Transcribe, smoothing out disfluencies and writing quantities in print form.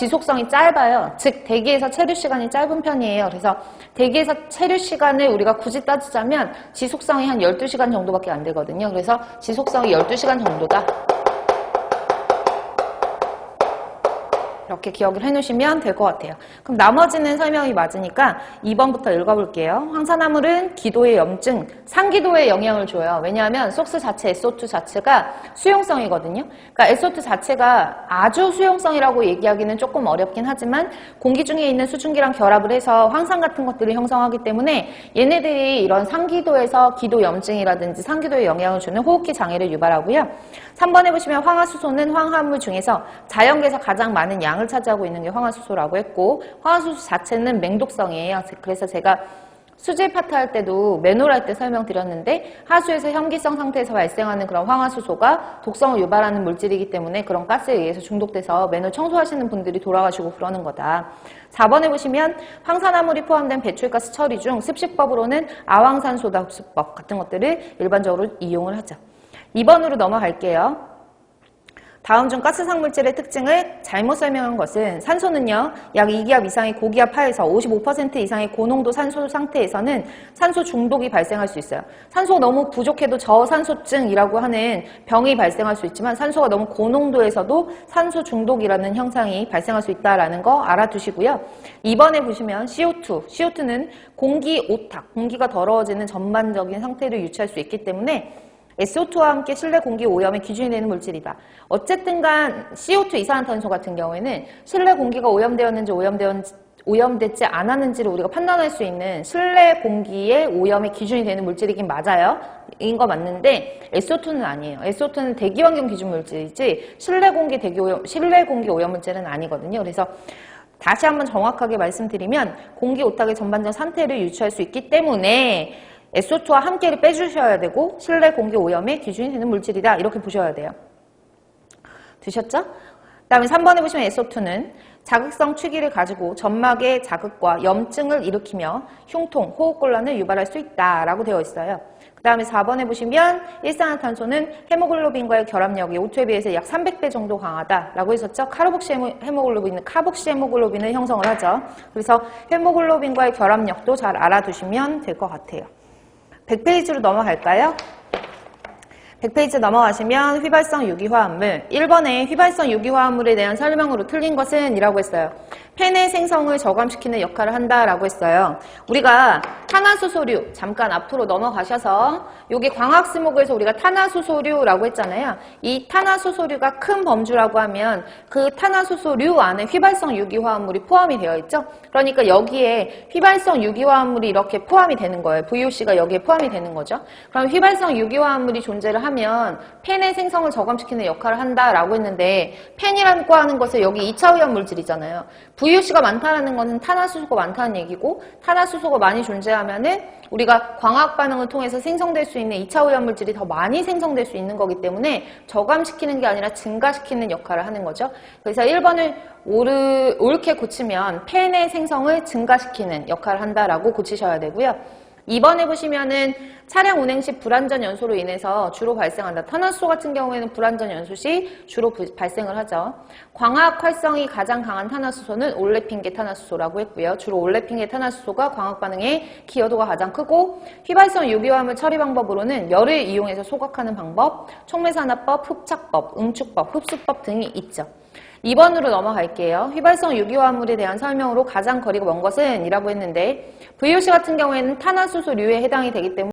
지속성이 짧아요. 즉 대기에서 체류 시간이 짧은 편이에요. 그래서 대기에서 체류 시간을 우리가 굳이 따지자면 지속성이 한 12시간 정도밖에 안 되거든요. 그래서 지속성이 12시간 정도다. 이렇게 기억을 해놓으시면 될 것 같아요. 그럼 나머지는 설명이 맞으니까 2번부터 읽어볼게요. 황산화물은 기도의 염증, 상기도에 영향을 줘요. 왜냐하면 속스 자체, SO2 자체가 수용성이거든요. 그러니까 SO2 자체가 아주 수용성이라고 얘기하기는 조금 어렵긴 하지만 공기 중에 있는 수증기랑 결합을 해서 황산 같은 것들을 형성하기 때문에 얘네들이 이런 상기도에서 기도 염증이라든지 상기도에 영향을 주는 호흡기 장애를 유발하고요. 3번에 보시면 황화수소는 황화물 중에서 자연계에서 가장 많은 양을 차지하고 있는 게 황화수소라고 했고 황화수소 자체는 맹독성이에요. 그래서 제가 수질 파트 할 때도 맨홀 할 때 설명드렸는데 하수에서 혐기성 상태에서 발생하는 그런 황화수소가 독성을 유발하는 물질이기 때문에 그런 가스에 의해서 중독돼서 맨홀 청소하시는 분들이 돌아가시고 그러는 거다. 4번에 보시면 황산화물이 포함된 배출가스 처리 중 습식법으로는 아황산소다 흡수법 같은 것들을 일반적으로 이용을 하죠. 2번으로 넘어갈게요. 다음 중 가스상 물질의 특징을 잘못 설명한 것은 산소는요. 약 2기압 이상의 고기압 하에서 55% 이상의 고농도 산소 상태에서는 산소 중독이 발생할 수 있어요. 산소가 너무 부족해도 저산소증이라고 하는 병이 발생할 수 있지만 산소가 너무 고농도에서도 산소 중독이라는 현상이 발생할 수 있다는 거 알아두시고요. 2번에 보시면 CO2는 공기 오탁, 공기가 더러워지는 전반적인 상태를 유치할 수 있기 때문에 SO2와 함께 실내 공기 오염의 기준이 되는 물질이다. 어쨌든 간 CO2 이산화탄소 같은 경우에는 실내 공기가 오염되었는지 오염되지 않았는지를 우리가 판단할 수 있는 실내 공기의 오염의 기준이 되는 물질이긴 맞아요. 인 거 맞는데 SO2는 아니에요. SO2는 대기환경 기준 물질이지 실내 공기 오염 물질은 아니거든요. 그래서 다시 한번 정확하게 말씀드리면 공기 오탁의 전반적 상태를 유추할 수 있기 때문에 SO2와 함께를 빼주셔야 되고 실내 공기 오염의 기준이 되는 물질이다. 이렇게 보셔야 돼요. 되셨죠? 그 다음에 3번에 보시면 SO2는 자극성 취기를 가지고 점막의 자극과 염증을 일으키며 흉통, 호흡곤란을 유발할 수 있다라고 되어 있어요. 그 다음에 4번에 보시면 일산화탄소는 헤모글로빈과의 결합력이 O2에 비해서 약 300배 정도 강하다라고 했었죠. 카르복시 헤모글로빈은 카복시 헤모글로빈을 형성을 하죠. 그래서 헤모글로빈과의 결합력도 잘 알아두시면 될 것 같아요. 100페이지로 넘어갈까요? 100페이지 넘어가시면 휘발성 유기화합물 1번에 휘발성 유기화합물에 대한 설명으로 틀린 것은 이라고 했어요. 펜의 생성을 저감시키는 역할을 한다라고 했어요. 우리가 탄화수소류 잠깐 앞으로 넘어가셔서 여기 광학스모그에서 우리가 탄화수소류라고 했잖아요. 이 탄화수소류가 큰 범주라고 하면 그 탄화수소류 안에 휘발성 유기화합물이 포함이 되어 있죠. 그러니까 여기에 휘발성 유기화합물이 이렇게 포함이 되는 거예요. VOC가 여기에 포함이 되는 거죠. 그럼 휘발성 유기화합물이 존재를 하면 펜의 생성을 저감시키는 역할을 한다라고 했는데 펜이라고 하는 것은 여기 2차 오염 물질이잖아요. VOC가 많다는 것은 탄화수소가 많다는 얘기고 탄화수소가 많이 존재하면은 우리가 광학 반응을 통해서 생성될 수 있는 2차 오염 물질이 더 많이 생성될 수 있는 거기 때문에 저감시키는 게 아니라 증가시키는 역할을 하는 거죠. 그래서 1번을 옳게 고치면 펜의 생성을 증가시키는 역할을 한다라고 고치셔야 되고요. 2번에 보시면은 차량 운행 시 불안전 연소로 인해서 주로 발생한다. 탄화수소 같은 경우에는 불안전 연소 시 주로 발생을 하죠. 광학 활성이 가장 강한 탄화수소는 올레핀계 탄화수소라고 했고요. 주로 올레핀계 탄화수소가 광학 반응의 기여도가 가장 크고 휘발성 유기화합물 처리 방법으로는 열을 이용해서 소각하는 방법, 촉매산화법, 흡착법, 응축법, 흡수법 등이 있죠. 2번으로 넘어갈게요. 휘발성 유기화합물에 대한 설명으로 가장 거리가 먼 것은 이라고 했는데 VOC 같은 경우에는 탄화수소류에 해당이 되기 때문에